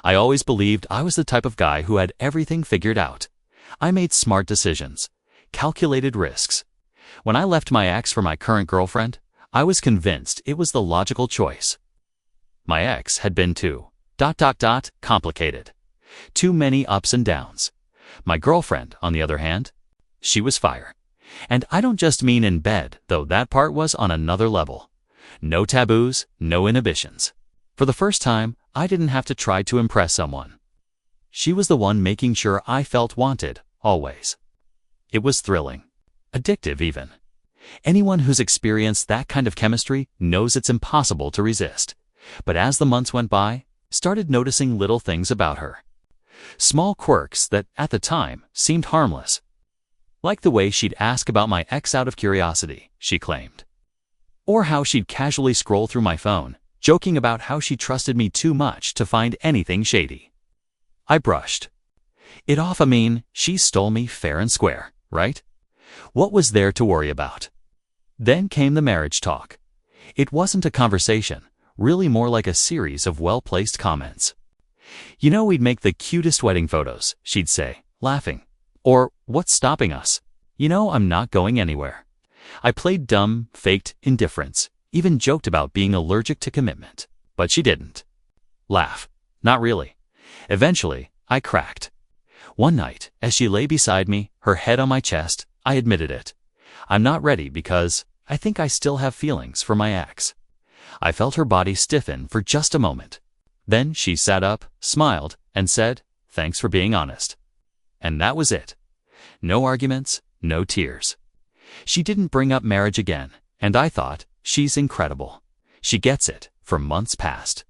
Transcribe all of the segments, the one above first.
I always believed I was the type of guy who had everything figured out. I made smart decisions, calculated risks. When I left my ex for my current girlfriend, I was convinced it was the logical choice. My ex had been too complicated. Too many ups and downs. My girlfriend, on the other hand, she was fire. And I don't just mean in bed, though that part was on another level. No taboos, no inhibitions. For the first time, I didn't have to try to impress someone. She was the one making sure I felt wanted, always. It was thrilling. Addictive, even. Anyone who's experienced that kind of chemistry knows it's impossible to resist. But as the months went by, started noticing little things about her. Small quirks that, at the time, seemed harmless. Like the way she'd ask about my ex out of curiosity, she claimed. Or how she'd casually scroll through my phone, joking about how she trusted me too much to find anything shady. I brushed it off. I mean, she stole me fair and square, right? What was there to worry about? Then came the marriage talk. It wasn't a conversation, really more like a series of well-placed comments. You know, we'd make the cutest wedding photos, she'd say, laughing. Or, what's stopping us? You know, I'm not going anywhere. I played dumb, faked indifference, even joked about being allergic to commitment. But she didn't laugh. Not really. Eventually, I cracked. One night, as she lay beside me, her head on my chest, I admitted it. I'm not ready because I think I still have feelings for my ex. I felt her body stiffen for just a moment. Then she sat up, smiled, and said, "Thanks for being honest." And that was it. No arguments, no tears. She didn't bring up marriage again, and I thought, she's incredible. She gets it. For months passed.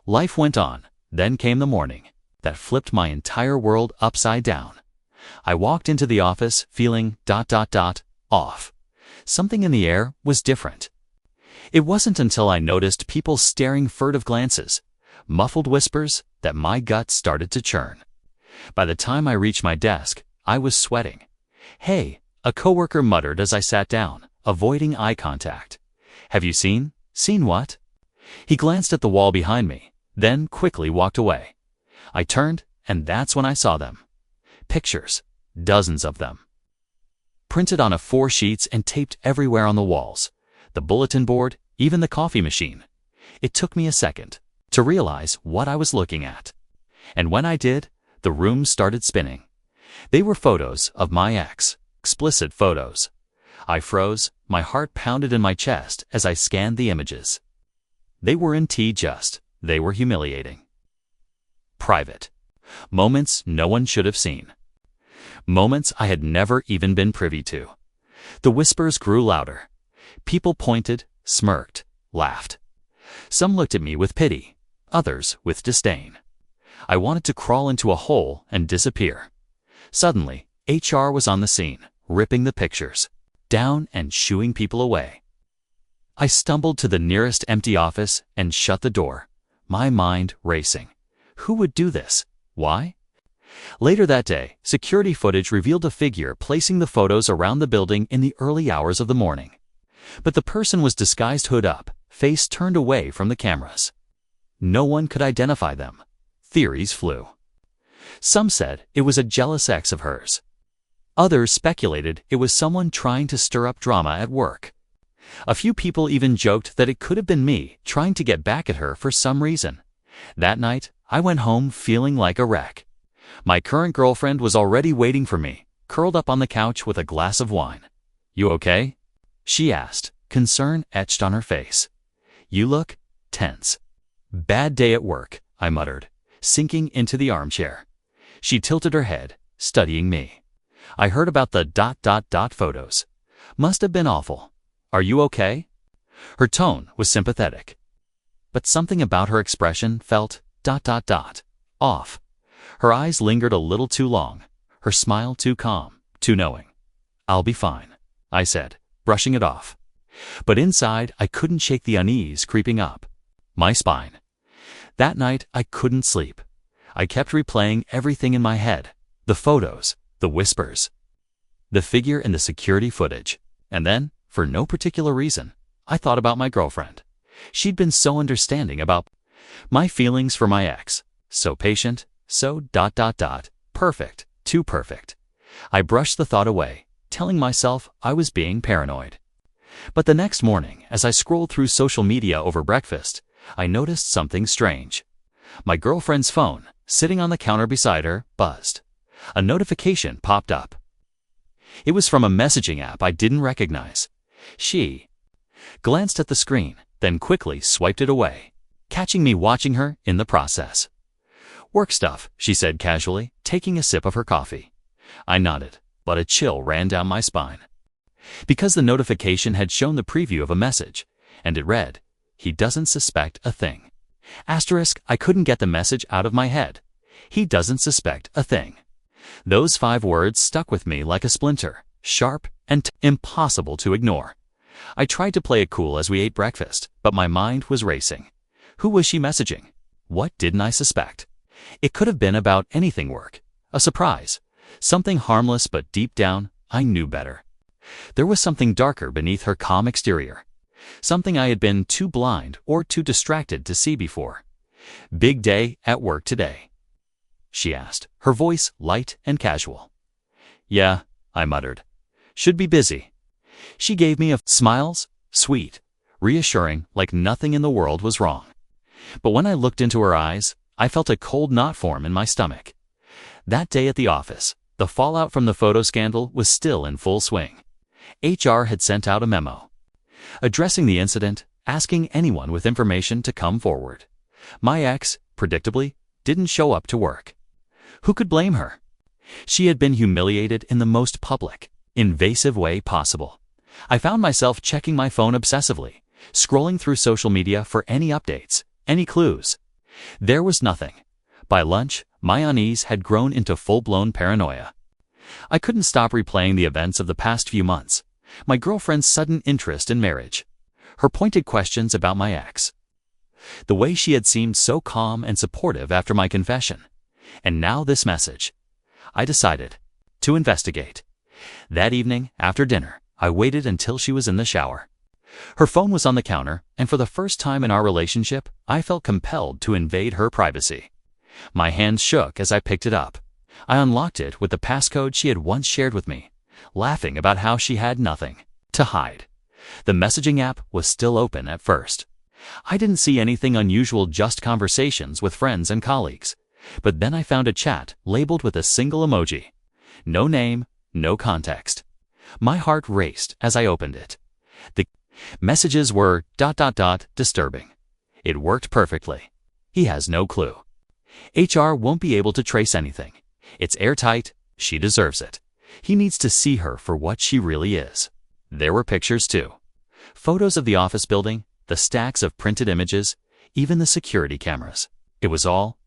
Life went on. Then came the morning that flipped my entire world upside down. I walked into the office feeling ... off. Something in the air was different. It wasn't until I noticed people staring furtive glances, muffled whispers, that my gut started to churn. By the time I reached my desk, I was sweating. "Hey," a coworker muttered as I sat down, avoiding eye contact. "Have you seen?" "Seen what?" He glanced at the wall behind me, then quickly walked away. I turned, and that's when I saw them. Pictures, dozens of them. Printed on 4 sheets and taped everywhere on the walls. The bulletin board, even the coffee machine. It took me a second to realize what I was looking at. And when I did, the room started spinning. They were photos of my ex, explicit photos. I froze, my heart pounded in my chest as I scanned the images. They weren't just, they were humiliating. Private. Moments no one should have seen. Moments I had never even been privy to. The whispers grew louder. People pointed, smirked, laughed. Some looked at me with pity, others with disdain. I wanted to crawl into a hole and disappear. Suddenly, HR was on the scene, ripping the pictures down and shooing people away. I stumbled to the nearest empty office and shut the door, my mind racing. Who would do this? Why? Later that day, security footage revealed a figure placing the photos around the building in the early hours of the morning. But the person was disguised hood up, face turned away from the cameras. No one could identify them. Theories flew. Some said it was a jealous ex of hers. Others speculated it was someone trying to stir up drama at work. A few people even joked that it could have been me trying to get back at her for some reason. That night, I went home feeling like a wreck. My current girlfriend was already waiting for me, curled up on the couch with a glass of wine. "You okay?" she asked, concern etched on her face. "You look tense." "Bad day at work," I muttered, sinking into the armchair. She tilted her head, studying me. "I heard about the ... photos. Must have been awful. Are you okay?" Her tone was sympathetic. But something about her expression felt ... off. Her eyes lingered a little too long, her smile too calm, too knowing. "I'll be fine," I said, brushing it off. But inside, I couldn't shake the unease creeping up my spine. That night, I couldn't sleep. I kept replaying everything in my head. The photos, the whispers, the figure in the security footage. And then, for no particular reason, I thought about my girlfriend. She'd been so understanding about my feelings for my ex. So patient, so ... perfect, too perfect. I brushed the thought away, telling myself I was being paranoid. But the next morning, as I scrolled through social media over breakfast, I noticed something strange. My girlfriend's phone, sitting on the counter beside her, buzzed. A notification popped up. It was from a messaging app I didn't recognize. She glanced at the screen, then quickly swiped it away, catching me watching her in the process. "Work stuff," she said casually, taking a sip of her coffee. I nodded, but a chill ran down my spine. Because the notification had shown the preview of a message, and it read, "He doesn't suspect a thing." Asterisk, I couldn't get the message out of my head. He doesn't suspect a thing. Those 5 words stuck with me like a splinter, sharp and impossible to ignore. I tried to play it cool as we ate breakfast, but my mind was racing. Who was she messaging? What didn't I suspect? It could have been about anything work. A surprise. Something harmless, but deep down, I knew better. There was something darker beneath her calm exterior. Something I had been too blind or too distracted to see before. "Big day at work today?" she asked, her voice light and casual. "Yeah," I muttered. "Should be busy." She gave me smiles, sweet, reassuring, like nothing in the world was wrong. But when I looked into her eyes, I felt a cold knot form in my stomach. That day at the office, the fallout from the photo scandal was still in full swing. HR had sent out a memo addressing the incident, asking anyone with information to come forward. My ex, predictably, didn't show up to work. Who could blame her? She had been humiliated in the most public, invasive way possible. I found myself checking my phone obsessively, scrolling through social media for any updates, any clues. There was nothing. By lunch, my unease had grown into full-blown paranoia. I couldn't stop replaying the events of the past few months. My girlfriend's sudden interest in marriage. Her pointed questions about my ex. The way she had seemed so calm and supportive after my confession. And now this message. I decided to investigate. That evening, after dinner, I waited until she was in the shower. Her phone was on the counter, and for the first time in our relationship, I felt compelled to invade her privacy. My hands shook as I picked it up. I unlocked it with the passcode she had once shared with me, laughing about how she had nothing to hide. The messaging app was still open at first. I didn't see anything unusual, just conversations with friends and colleagues. But then I found a chat labeled with a single emoji. No name, no context. My heart raced as I opened it. The messages were ... disturbing. It worked perfectly. He has no clue. HR won't be able to trace anything. It's airtight. She deserves it. He needs to see her for what she really is. There were pictures too. Photos of the office building, the stacks of printed images, even the security cameras. It was all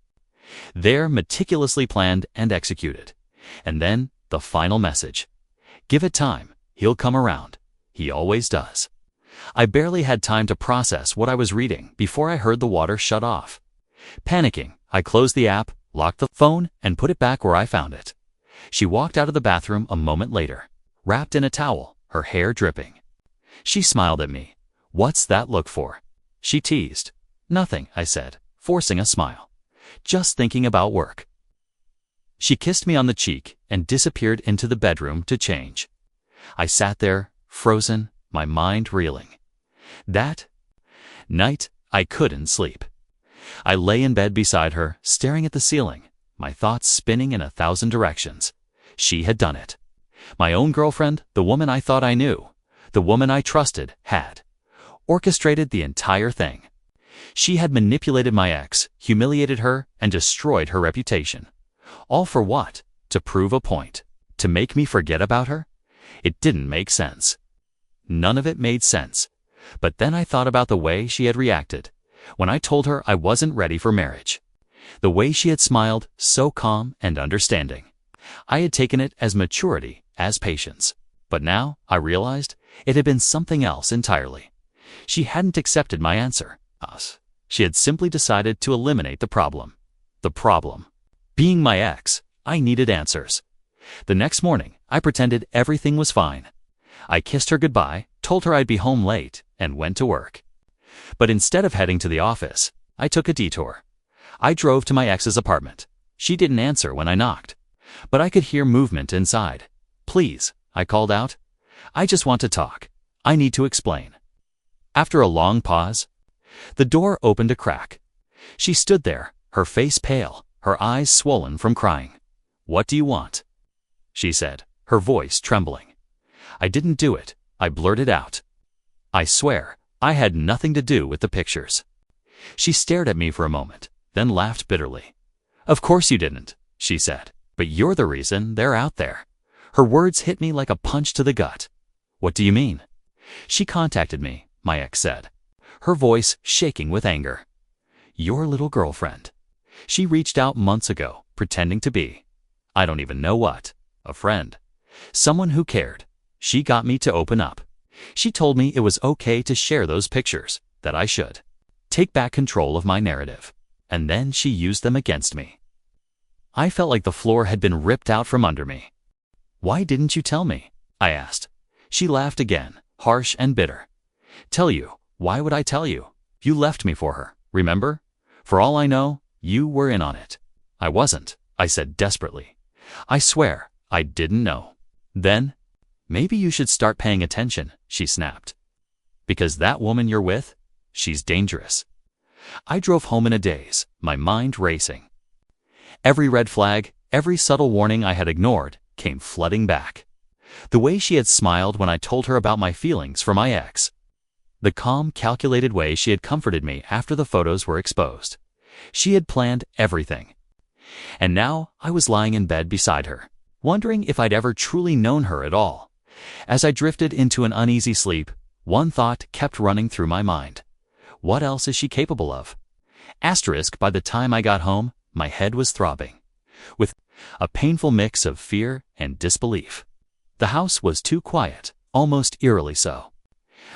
there, meticulously planned and executed. And then the final message. Give it time. He'll come around. He always does. I barely had time to process what I was reading before I heard the water shut off. Panicking, I closed the app, locked the phone, and put it back where I found it. She walked out of the bathroom a moment later, wrapped in a towel, her hair dripping. She smiled at me. "What's that look for?" she teased. "Nothing," I said, forcing a smile. "Just thinking about work." She kissed me on the cheek and disappeared into the bedroom to change. I sat there, frozen, my mind reeling. That night, I couldn't sleep. I lay in bed beside her, staring at the ceiling, my thoughts spinning in 1,000 directions. She had done it. My own girlfriend, the woman I thought I knew, the woman I trusted, had orchestrated the entire thing. She had manipulated my ex, humiliated her, and destroyed her reputation. All for what? To prove a point. To make me forget about her? It didn't make sense. None of it made sense. But then I thought about the way she had reacted when I told her I wasn't ready for marriage. The way she had smiled, so calm and understanding. I had taken it as maturity, as patience. But now, I realized, it had been something else entirely. She hadn't accepted my answer. She had simply decided to eliminate the problem. The problem. Being my ex, I needed answers. The next morning, I pretended everything was fine. I kissed her goodbye, told her I'd be home late, and went to work. But instead of heading to the office, I took a detour. I drove to my ex's apartment. She didn't answer when I knocked, but I could hear movement inside. "Please," I called out. "I just want to talk. I need to explain." After a long pause, the door opened a crack. She stood there, her face pale, her eyes swollen from crying. "What do you want?" she said, her voice trembling. "I didn't do it," I blurted out. "I swear, I had nothing to do with the pictures." She stared at me for a moment, then laughed bitterly. "Of course you didn't," she said, "but you're the reason they're out there." Her words hit me like a punch to the gut. "What do you mean?" "She contacted me," my ex said, her voice shaking with anger. "Your little girlfriend. She reached out months ago, pretending to be, I don't even know what, a friend. Someone who cared. She got me to open up. She told me it was okay to share those pictures, that I should take back control of my narrative. And then she used them against me." I felt like the floor had been ripped out from under me. "Why didn't you tell me?" I asked. She laughed again, harsh and bitter. "Tell you? Why would I tell you? You left me for her, remember? For all I know, you were in on it." "I wasn't," I said desperately. "I swear, I didn't know." "Then, maybe you should start paying attention," she snapped. "Because that woman you're with, she's dangerous." I drove home in a daze, my mind racing. Every red flag, every subtle warning I had ignored, came flooding back. The way she had smiled when I told her about my feelings for my ex. The calm, calculated way she had comforted me after the photos were exposed. She had planned everything. And now I was lying in bed beside her, wondering if I'd ever truly known her at all. As I drifted into an uneasy sleep, one thought kept running through my mind. What else is she capable of? Asterisk, by the time I got home, my head was throbbing, with a painful mix of fear and disbelief. The house was too quiet, almost eerily so.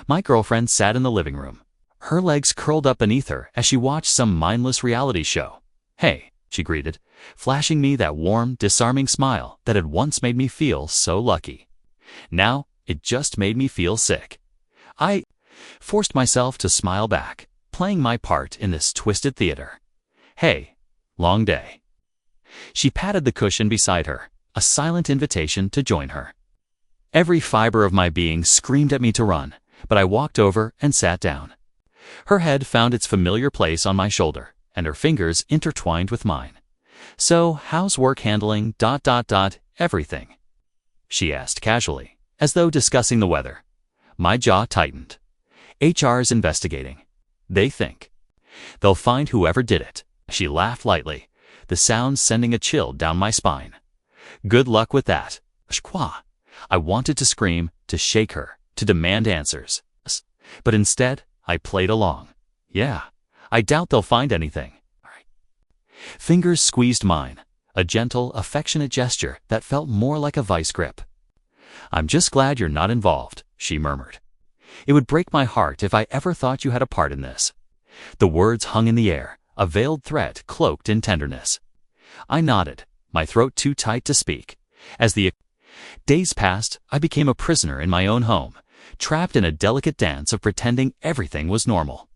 My girlfriend sat in the living room, her legs curled up beneath her as she watched some mindless reality show. "Hey," she greeted, flashing me that warm, disarming smile that had once made me feel so lucky. Now, it just made me feel sick. I forced myself to smile back, playing my part in this twisted theater. "Hey, long day." She patted the cushion beside her, a silent invitation to join her. Every fiber of my being screamed at me to run, but I walked over and sat down. Her head found its familiar place on my shoulder, and her fingers intertwined with mine. "So, how's work handling ... everything?" she asked casually, as though discussing the weather. My jaw tightened. "HR's investigating. They think they'll find whoever did it." She laughed lightly, the sound sending a chill down my spine. "Good luck with that." Shqua. I wanted to scream, to shake her, to demand answers. But instead, I played along. "Yeah, I doubt they'll find anything." Fingers squeezed mine, a gentle, affectionate gesture that felt more like a vice grip. "I'm just glad you're not involved," she murmured. "It would break my heart if I ever thought you had a part in this." The words hung in the air, a veiled threat cloaked in tenderness. I nodded, my throat too tight to speak. As the days passed, I became a prisoner in my own home, trapped in a delicate dance of pretending everything was normal.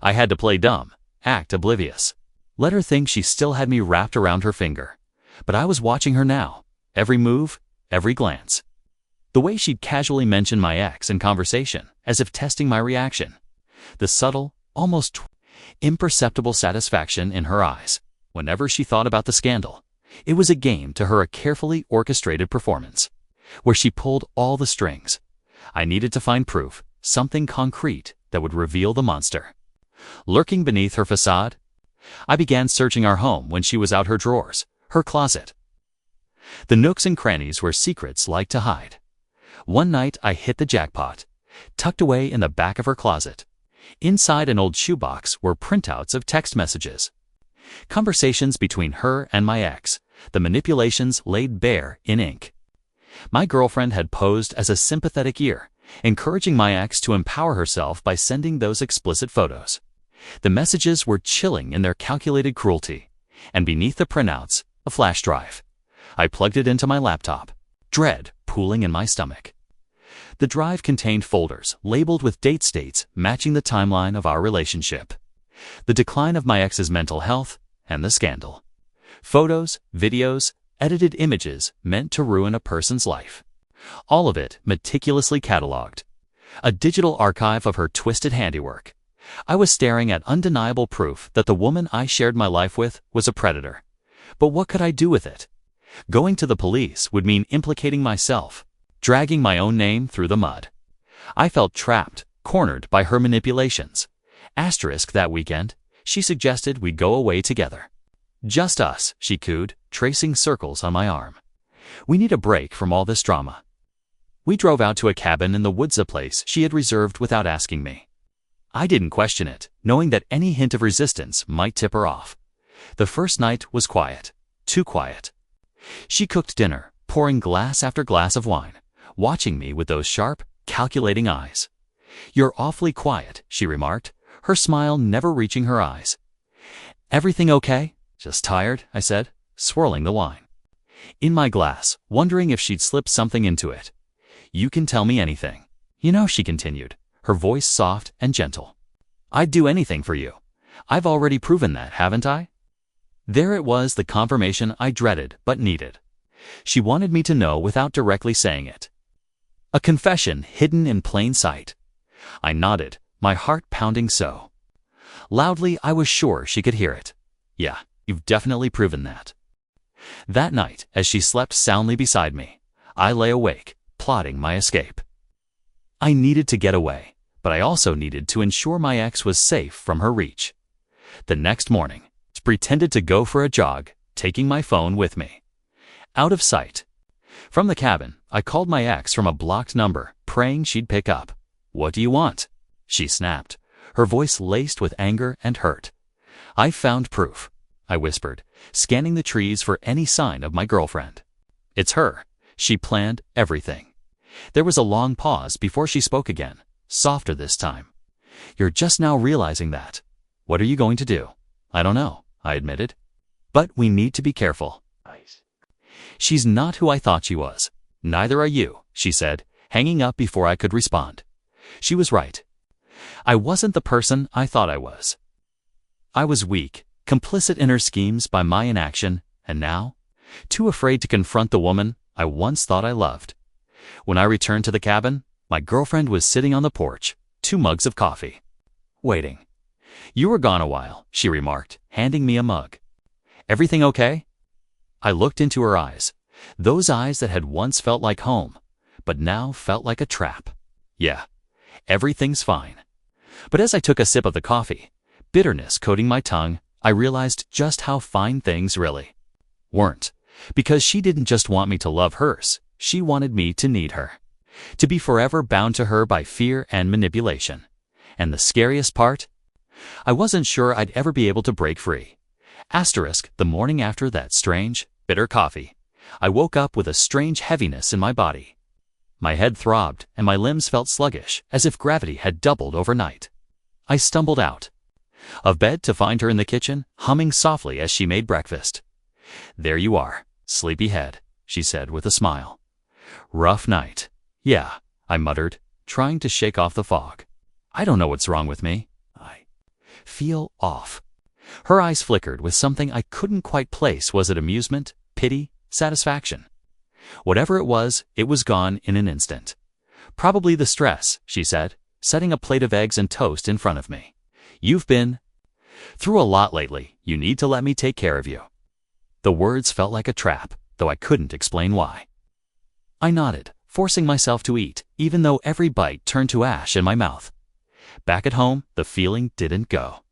I had to play dumb, act oblivious. Let her think she still had me wrapped around her finger. But I was watching her now, every move, every glance. The way she'd casually mention my ex in conversation, as if testing my reaction. The subtle, almost imperceptible satisfaction in her eyes, whenever she thought about the scandal. It was a game to her, a carefully orchestrated performance, where she pulled all the strings. I needed to find proof, something concrete that would reveal the monster. Lurking beneath her facade, I began searching our home when she was out, her drawers, her closet, the nooks and crannies where secrets like to hide. One night I hit the jackpot. Tucked away in the back of her closet, inside an old shoebox, were printouts of text messages. Conversations between her and my ex, the manipulations laid bare in ink. My girlfriend had posed as a sympathetic ear, encouraging my ex to empower herself by sending those explicit photos. The messages were chilling in their calculated cruelty, and beneath the printouts, a flash drive. I plugged it into my laptop, dread pooling in my stomach. The drive contained folders labeled with date states matching the timeline of our relationship. The decline of my ex's mental health and the scandal. Photos, videos, edited images meant to ruin a person's life. All of it meticulously cataloged. A digital archive of her twisted handiwork. I was staring at undeniable proof that the woman I shared my life with was a predator. But what could I do with it? Going to the police would mean implicating myself, dragging my own name through the mud. I felt trapped, cornered by her manipulations. Asterisk that weekend, she suggested we go away together. Just us, she cooed, tracing circles on my arm. We need a break from all this drama. We drove out to a cabin in the woods, a place she had reserved without asking me. I didn't question it, knowing that any hint of resistance might tip her off. The first night was quiet, too quiet. She cooked dinner, pouring glass after glass of wine, watching me with those sharp, calculating eyes. "You're awfully quiet," she remarked, her smile never reaching her eyes. "Everything okay?" "Just tired," I said, swirling the wine in my glass, wondering if she'd slip something into it. "You can tell me anything. You know," she continued, her voice soft and gentle. "I'd do anything for you. I've already proven that, haven't I?" There it was, the confirmation I dreaded but needed. She wanted me to know without directly saying it. A confession hidden in plain sight. I nodded, my heart pounding so loudly I was sure she could hear it. "Yeah, you've definitely proven that." That night, as she slept soundly beside me, I lay awake, plotting my escape. I needed to get away, but I also needed to ensure my ex was safe from her reach. The next morning, I pretended to go for a jog, taking my phone with me. Out of sight. From the cabin, I called my ex from a blocked number, praying she'd pick up. "What do you want?" she snapped, her voice laced with anger and hurt. "I found proof," I whispered, scanning the trees for any sign of my girlfriend. "It's her. She planned everything." There was a long pause before she spoke again, softer this time. "You're just now realizing that. What are you going to do?" "I don't know," I admitted. "But we need to be careful." "She's not who I thought she was. Neither are you," she said, hanging up before I could respond. She was right. I wasn't the person I thought I was. I was weak, complicit in her schemes by my inaction, and now, too afraid to confront the woman I once thought I loved. When I returned to the cabin, my girlfriend was sitting on the porch, 2 mugs of coffee, waiting. "You were gone a while," she remarked, handing me a mug. "Everything okay?" I looked into her eyes, those eyes that had once felt like home, but now felt like a trap. "Yeah, everything's fine." But as I took a sip of the coffee, bitterness coating my tongue, I realized just how fine things really weren't. Because she didn't just want me to love hers, she wanted me to need her. To be forever bound to her by fear and manipulation. And the scariest part? I wasn't sure I'd ever be able to break free. Asterisk, the morning after that strange, bitter coffee, I woke up with a strange heaviness in my body. My head throbbed, and my limbs felt sluggish, as if gravity had doubled overnight. I stumbled out of bed to find her in the kitchen, humming softly as she made breakfast. "There you are, sleepyhead," she said with a smile. "Rough night." "Yeah," I muttered, trying to shake off the fog. "I don't know what's wrong with me. I feel off." Her eyes flickered with something I couldn't quite place. Was it amusement, pity, satisfaction? Whatever it was gone in an instant. "Probably the stress," she said, setting a plate of eggs and toast in front of me. "You've been through a lot lately. You need to let me take care of you." The words felt like a trap, though I couldn't explain why. I nodded, forcing myself to eat, even though every bite turned to ash in my mouth. Back at home, the feeling didn't go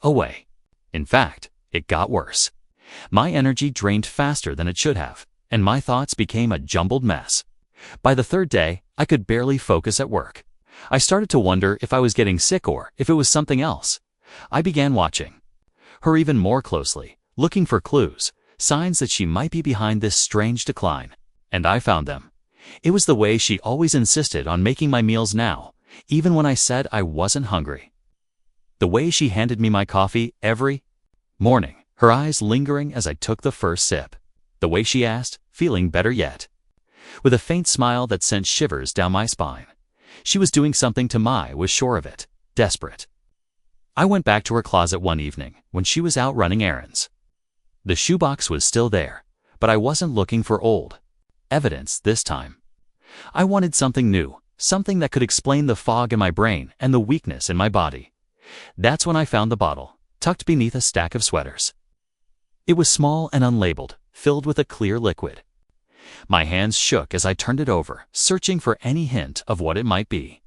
away. In fact, it got worse. My energy drained faster than it should have, and my thoughts became a jumbled mess. By the 3rd day, I could barely focus at work. I started to wonder if I was getting sick or if it was something else. I began watching her even more closely, looking for clues, signs that she might be behind this strange decline. And I found them. It was the way she always insisted on making my meals now, even when I said I wasn't hungry. The way she handed me my coffee every morning, her eyes lingering as I took the first sip. The way she asked, "Feeling better yet?" with a faint smile that sent shivers down my spine. She was doing something to me, was sure of it, desperate. I went back to her closet one evening when she was out running errands. The shoebox was still there, but I wasn't looking for old evidence this time. I wanted something new, something that could explain the fog in my brain and the weakness in my body. That's when I found the bottle, tucked beneath a stack of sweaters. It was small and unlabeled, filled with a clear liquid. My hands shook as I turned it over, searching for any hint of what it might be.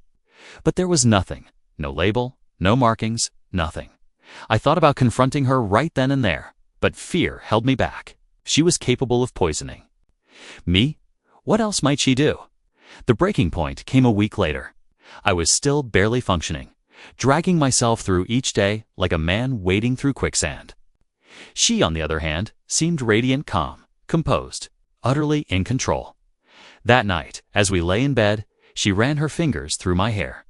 But there was nothing. No label, no markings, nothing. I thought about confronting her right then and there, but fear held me back. She was capable of poisoning me. What else might she do? The breaking point came a week later. I was still barely functioning, dragging myself through each day like a man wading through quicksand. She, on the other hand, seemed radiant, calm, composed, utterly in control. That night, as we lay in bed, she ran her fingers through my hair,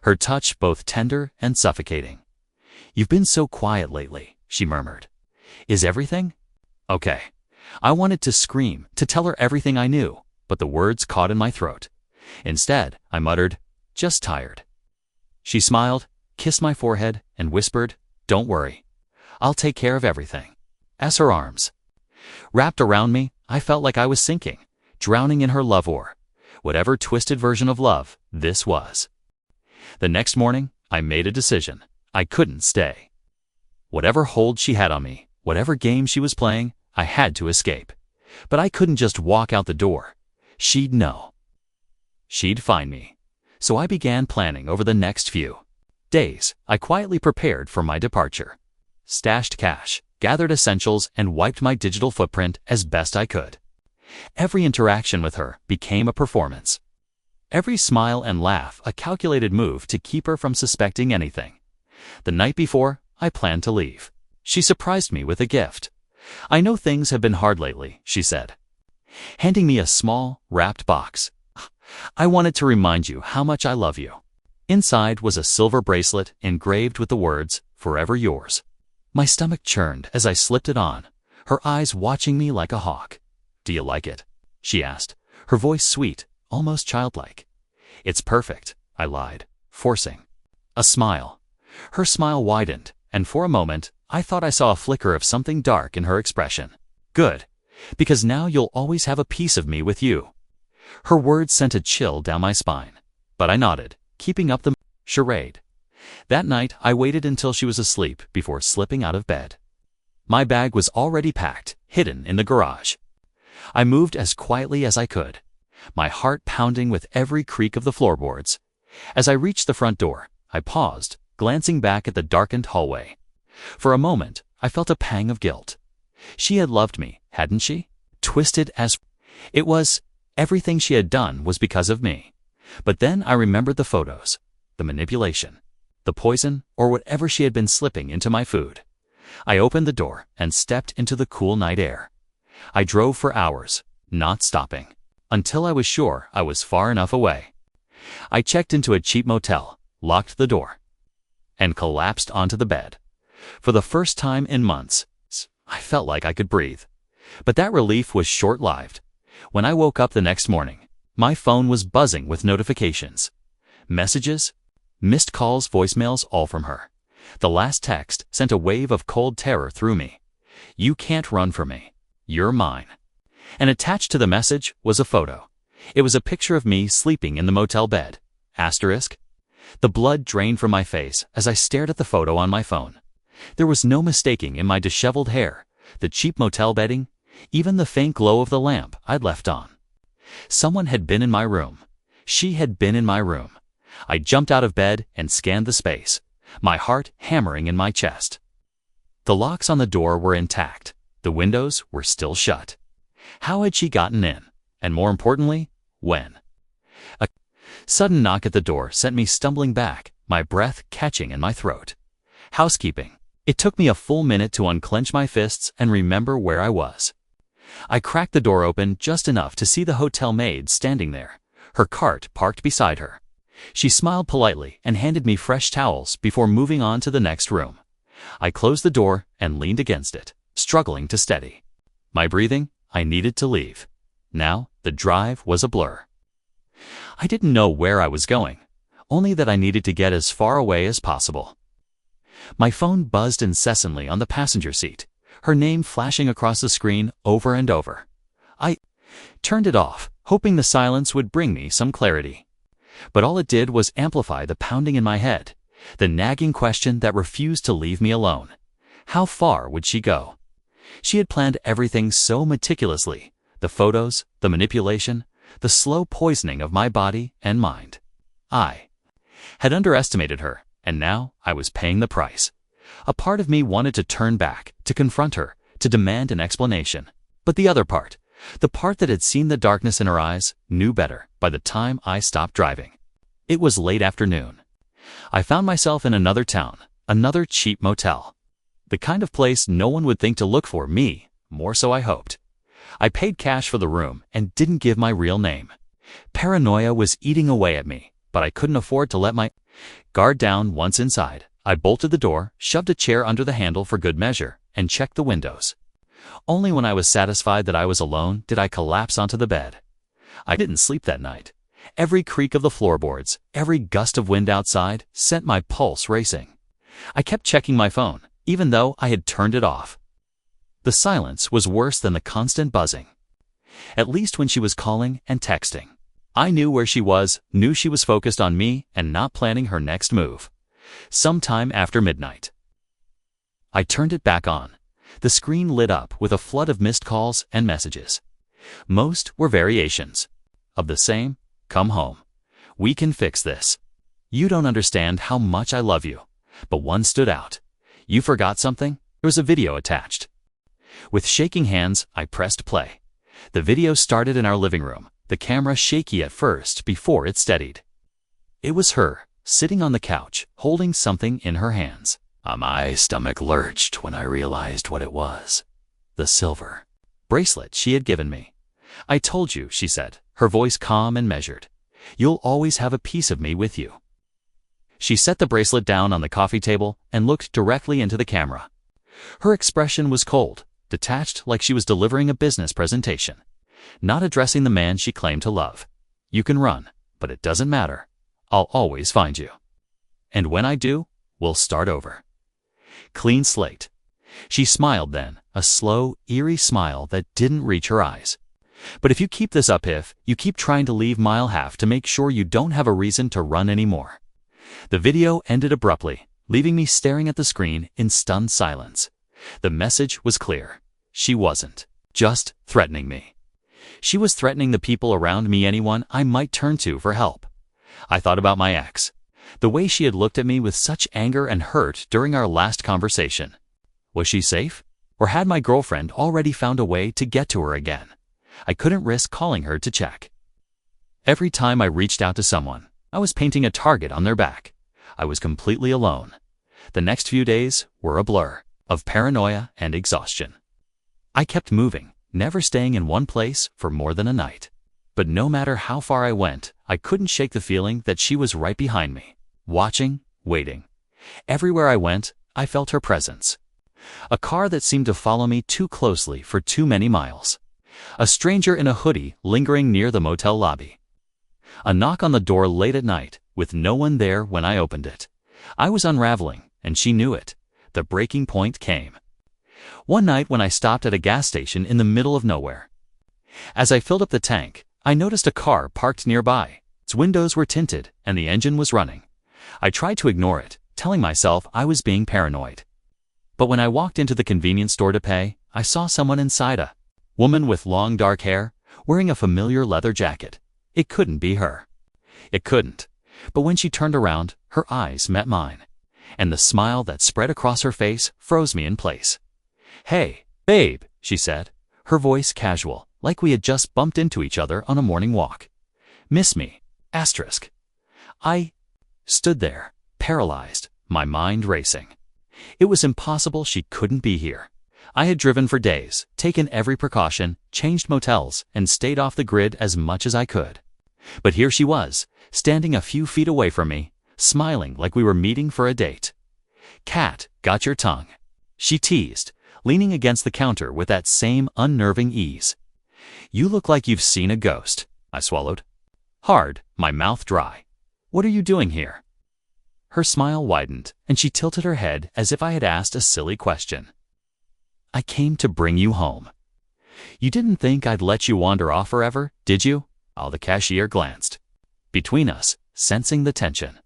her touch both tender and suffocating. "You've been so quiet lately," she murmured. "Is everything okay?" I wanted to scream, to tell her everything I knew, but the words caught in my throat. Instead, I muttered, "Just tired." She smiled, kissed my forehead, and whispered, "Don't worry. I'll take care of everything." As her arms wrapped around me, I felt like I was sinking, drowning in her love, or whatever twisted version of love this was. The next morning, I made a decision. I couldn't stay. Whatever hold she had on me, whatever game she was playing, I had to escape. But I couldn't just walk out the door. She'd know. She'd find me. So I began planning over the next few days. I quietly prepared for my departure. Stashed cash, gathered essentials, and wiped my digital footprint as best I could. Every interaction with her became a performance. Every smile and laugh a calculated move to keep her from suspecting anything. The night before, I planned to leave. She surprised me with a gift. "I know things have been hard lately," she said, handing me a small, wrapped box. "I wanted to remind you how much I love you." Inside was a silver bracelet engraved with the words, "Forever yours." My stomach churned as I slipped it on, her eyes watching me like a hawk. "Do you like it?" she asked, her voice sweet, almost childlike. "It's perfect," I lied, forcing a smile. Her smile widened, and for a moment, I thought I saw a flicker of something dark in her expression. "Good, because now you'll always have a piece of me with you." Her words sent a chill down my spine, but I nodded, keeping up the charade. That night, I waited until she was asleep before slipping out of bed. My bag was already packed, hidden in the garage. I moved as quietly as I could, my heart pounding with every creak of the floorboards. As I reached the front door, I paused, glancing back at the darkened hallway. For a moment, I felt a pang of guilt. She had loved me, hadn't she? Twisted as it was, everything she had done was because of me. But then I remembered the photos, the manipulation, the poison, or whatever she had been slipping into my food. I opened the door and stepped into the cool night air. I drove for hours, not stopping, until I was sure I was far enough away. I checked into a cheap motel, locked the door, and collapsed onto the bed. For the first time in months, I felt like I could breathe. But that relief was short-lived. When I woke up the next morning, my phone was buzzing with notifications. Messages, missed calls, voicemails, all from her. The last text sent a wave of cold terror through me. "You can't run from me. You're mine." And attached to the message was a photo. It was a picture of me sleeping in the motel bed. Asterisk. The blood drained from my face as I stared at the photo on my phone. There was no mistaking in my disheveled hair, the cheap motel bedding, even the faint glow of the lamp I'd left on. Someone had been in my room. She had been in my room. I jumped out of bed and scanned the space, my heart hammering in my chest. The locks on the door were intact. The windows were still shut. How had she gotten in? And more importantly, when? A sudden knock at the door sent me stumbling back, my breath catching in my throat. Housekeeping. It took me a full minute to unclench my fists and remember where I was. I cracked the door open just enough to see the hotel maid standing there, her cart parked beside her. She smiled politely and handed me fresh towels before moving on to the next room. I closed the door and leaned against it, struggling to steady my breathing. I needed to leave. Now, the drive was a blur. I didn't know where I was going, only that I needed to get as far away as possible. My phone buzzed incessantly on the passenger seat, her name flashing across the screen over and over. I turned it off, hoping the silence would bring me some clarity. But all it did was amplify the pounding in my head, the nagging question that refused to leave me alone. How far would she go? She had planned everything so meticulously: the photos, the manipulation, the slow poisoning of my body and mind. I had underestimated her, and now I was paying the price. A part of me wanted to turn back, to confront her, to demand an explanation. But the other part, the part that had seen the darkness in her eyes, knew better by the time I stopped driving. It was late afternoon. I found myself in another town, another cheap motel. The kind of place no one would think to look for me, more so I hoped. I paid cash for the room and didn't give my real name. Paranoia was eating away at me, but I couldn't afford to let my guard down. Once inside, I bolted the door, shoved a chair under the handle for good measure, and checked the windows. Only when I was satisfied that I was alone did I collapse onto the bed. I didn't sleep that night. Every creak of the floorboards, every gust of wind outside sent my pulse racing. I kept checking my phone, even though I had turned it off. The silence was worse than the constant buzzing. At least when she was calling and texting, I knew where she was, knew she was focused on me and not planning her next move. Sometime after midnight, I turned it back on. The screen lit up with a flood of missed calls and messages. Most were variations of the same: "Come home. We can fix this. You don't understand how much I love you." But one stood out. "You forgot something?" There was a video attached. With shaking hands, I pressed play. The video started in our living room, the camera shaky at first before it steadied. It was her, sitting on the couch, holding something in her hands. My stomach lurched when I realized what it was. The silver bracelet she had given me. "I told you," she said, her voice calm and measured. "You'll always have a piece of me with you." She set the bracelet down on the coffee table and looked directly into the camera. Her expression was cold, detached, like she was delivering a business presentation, not addressing the man she claimed to love. "You can run, but it doesn't matter. I'll always find you. And when I do, we'll start over. Clean slate." She smiled then, a slow, eerie smile that didn't reach her eyes. "But if you keep this up, if you keep trying to leave mile half to make sure you don't have a reason to run anymore." The video ended abruptly, leaving me staring at the screen in stunned silence. The message was clear. She wasn't just threatening me. She was threatening the people around me, anyone I might turn to for help. I thought about my ex, the way she had looked at me with such anger and hurt during our last conversation. Was she safe? Or had my girlfriend already found a way to get to her again? I couldn't risk calling her to check. Every time I reached out to someone, I was painting a target on their back. I was completely alone. The next few days were a blur of paranoia and exhaustion. I kept moving, never staying in one place for more than a night. But no matter how far I went, I couldn't shake the feeling that she was right behind me, watching, waiting. Everywhere I went, I felt her presence. A car that seemed to follow me too closely for too many miles. A stranger in a hoodie lingering near the motel lobby. A knock on the door late at night, with no one there when I opened it. I was unraveling, and she knew it. The breaking point came one night when I stopped at a gas station in the middle of nowhere. As I filled up the tank, I noticed a car parked nearby. Its windows were tinted, and the engine was running. I tried to ignore it, telling myself I was being paranoid. But when I walked into the convenience store to pay, I saw someone inside, a woman with long dark hair, wearing a familiar leather jacket. It couldn't be her. It couldn't. But when she turned around, her eyes met mine, and the smile that spread across her face froze me in place. "Hey, babe," she said, her voice casual, like we had just bumped into each other on a morning walk. "Miss me? Asterisk." I stood there, paralyzed, my mind racing. It was impossible she couldn't be here. I had driven for days, taken every precaution, changed motels, and stayed off the grid as much as I could. But here she was, standing a few feet away from me, smiling like we were meeting for a date. "Cat, got your tongue," she teased, leaning against the counter with that same unnerving ease. "You look like you've seen a ghost," I swallowed hard, my mouth dry. "What are you doing here?" Her smile widened, and she tilted her head as if I had asked a silly question. I came to bring you home. You didn't think I'd let you wander off forever, did you? Oh, the cashier glanced between us, sensing the tension.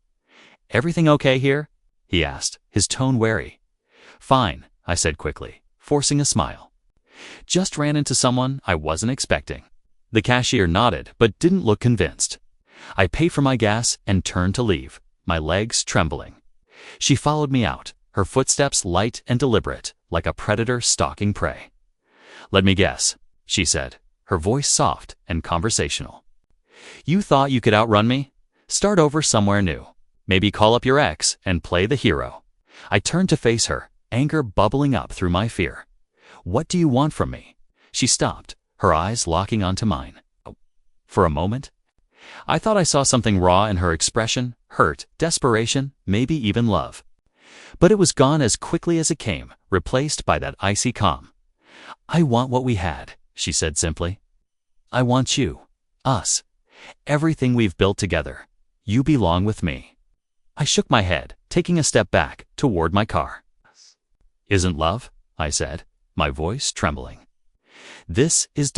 Everything okay here? He asked, his tone wary. Fine, I said quickly, forcing a smile. Just ran into someone I wasn't expecting. The cashier nodded but didn't look convinced. I paid for my gas and turned to leave, my legs trembling. She followed me out, her footsteps light and deliberate, like a predator stalking prey. Let me guess, she said, her voice soft and conversational. You thought you could outrun me? Start over somewhere new. Maybe call up your ex and play the hero. I turned to face her, anger bubbling up through my fear. What do you want from me? She stopped, her eyes locking onto mine. For a moment, I thought I saw something raw in her expression, hurt, desperation, maybe even love. But it was gone as quickly as it came, replaced by that icy calm. I want what we had, she said simply. I want you, us, everything we've built together. You belong with me. I shook my head, taking a step back toward my car. Isn't love? I said, my voice trembling. This is ...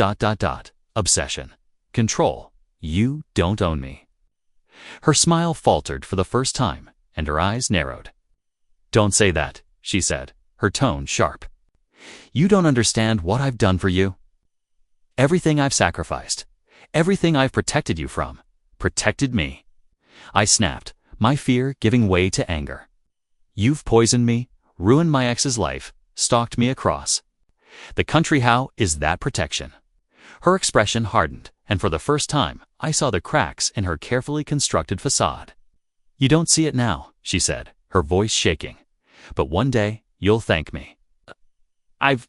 obsession. Control. You don't own me. Her smile faltered for the first time, and her eyes narrowed. Don't say that, she said, her tone sharp. You don't understand what I've done for you. Everything I've sacrificed, everything I've protected you from, protected me. I snapped, my fear giving way to anger. You've poisoned me, ruined my ex's life, stalked me across. The country how is that protection? Her expression hardened, and for the first time, I saw the cracks in her carefully constructed facade. You don't see it now, she said, her voice shaking. But one day, you'll thank me. I've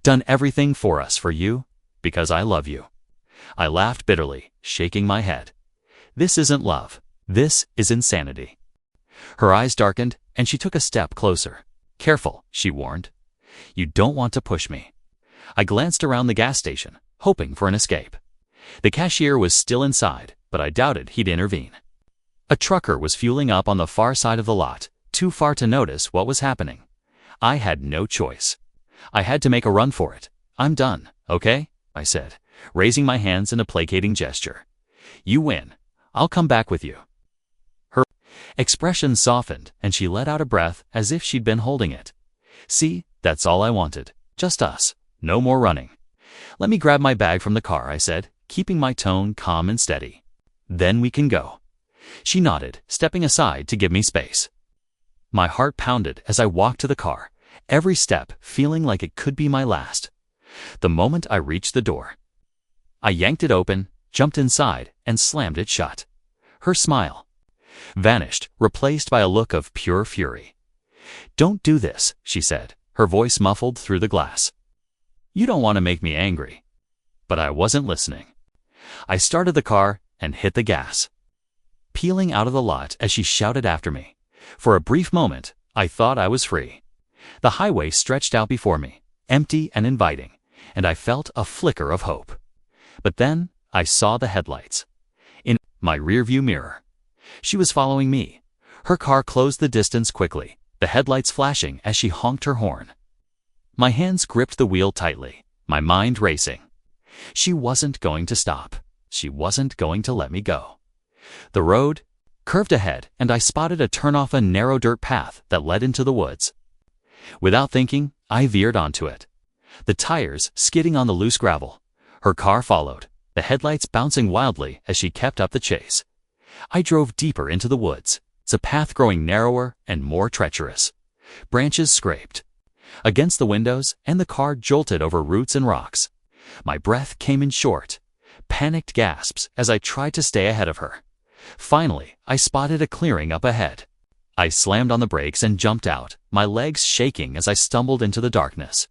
done everything for us for you, because I love you. I laughed bitterly, shaking my head. This isn't love. This is insanity. Her eyes darkened, and she took a step closer. Careful, she warned. You don't want to push me. I glanced around the gas station, hoping for an escape. The cashier was still inside, but I doubted he'd intervene. A trucker was fueling up on the far side of the lot, too far to notice what was happening. I had no choice. I had to make a run for it. I'm done, okay? I said, raising my hands in a placating gesture. You win. I'll come back with you. Her expression softened, and she let out a breath as if she'd been holding it. See, that's all I wanted. Just us. No more running. Let me grab my bag from the car, I said, keeping my tone calm and steady. Then we can go. She nodded, stepping aside to give me space. My heart pounded as I walked to the car, every step feeling like it could be my last. The moment I reached the door, I yanked it open, jumped inside, and slammed it shut. Her smile vanished, replaced by a look of pure fury. Don't do this, she said, her voice muffled through the glass. You don't want to make me angry. But I wasn't listening. I started the car and hit the gas, peeling out of the lot as she shouted after me. For a brief moment, I thought I was free. The highway stretched out before me, empty and inviting, and I felt a flicker of hope. But then I saw the headlights in my rearview mirror. She was following me. Her car closed the distance quickly, the headlights flashing as she honked her horn. My hands gripped the wheel tightly, my mind racing. She wasn't going to stop. She wasn't going to let me go. The road curved ahead, and I spotted a turn off a narrow dirt path that led into the woods. Without thinking, I veered onto it, the tires skidding on the loose gravel. Her car followed, the headlights bouncing wildly as she kept up the chase. I drove deeper into the woods, the path growing narrower and more treacherous. Branches scraped against the windows, and the car jolted over roots and rocks. My breath came in short, panicked gasps as I tried to stay ahead of her. Finally, I spotted a clearing up ahead. I slammed on the brakes and jumped out, my legs shaking as I stumbled into the darkness.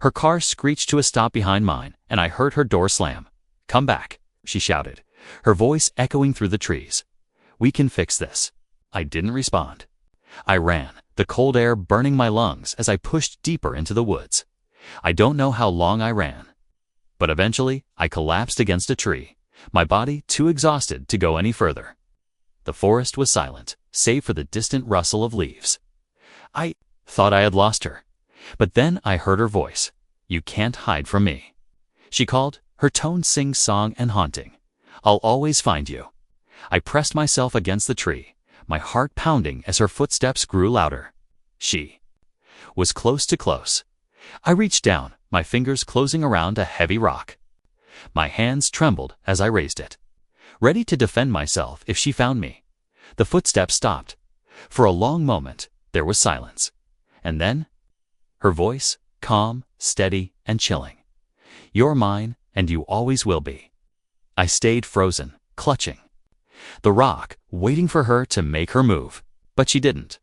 Her car screeched to a stop behind mine, and I heard her door slam. Come back, she shouted, her voice echoing through the trees. We can fix this. I didn't respond. I ran, the cold air burning my lungs as I pushed deeper into the woods. I don't know how long I ran, but eventually I collapsed against a tree, my body too exhausted to go any further. The forest was silent, save for the distant rustle of leaves. I thought I had lost her. But then I heard her voice. "You can't hide from me." She called, her tone sing-song and haunting. "I'll always find you." I pressed myself against the tree, my heart pounding as her footsteps grew louder. She was close to close. I reached down, my fingers closing around a heavy rock. My hands trembled as I raised it, ready to defend myself if she found me. The footsteps stopped. For a long moment, there was silence. And then, her voice, calm, steady, and chilling. "You're mine, and you always will be." I stayed frozen, clutching the rock, waiting for her to make her move. But she didn't.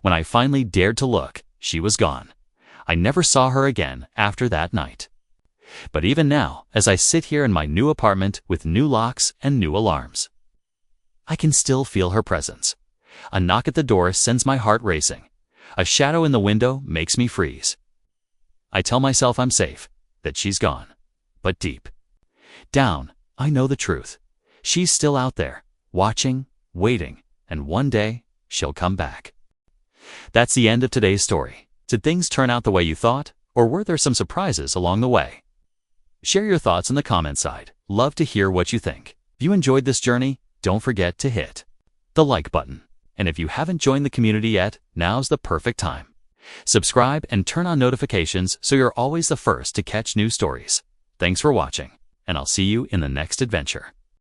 When I finally dared to look, she was gone. I never saw her again after that night. But even now, as I sit here in my new apartment with new locks and new alarms, I can still feel her presence. A knock at the door sends my heart racing. A shadow in the window makes me freeze. I tell myself I'm safe, that she's gone. But deep down, I know the truth. She's still out there, watching, waiting, and one day, she'll come back. That's the end of today's story. Did things turn out the way you thought, or were there some surprises along the way? Share your thoughts in the comment side. Love to hear what you think. If you enjoyed this journey, don't forget to hit the like button. And if you haven't joined the community yet, now's the perfect time. Subscribe and turn on notifications so you're always the first to catch new stories. Thanks for watching, and I'll see you in the next adventure.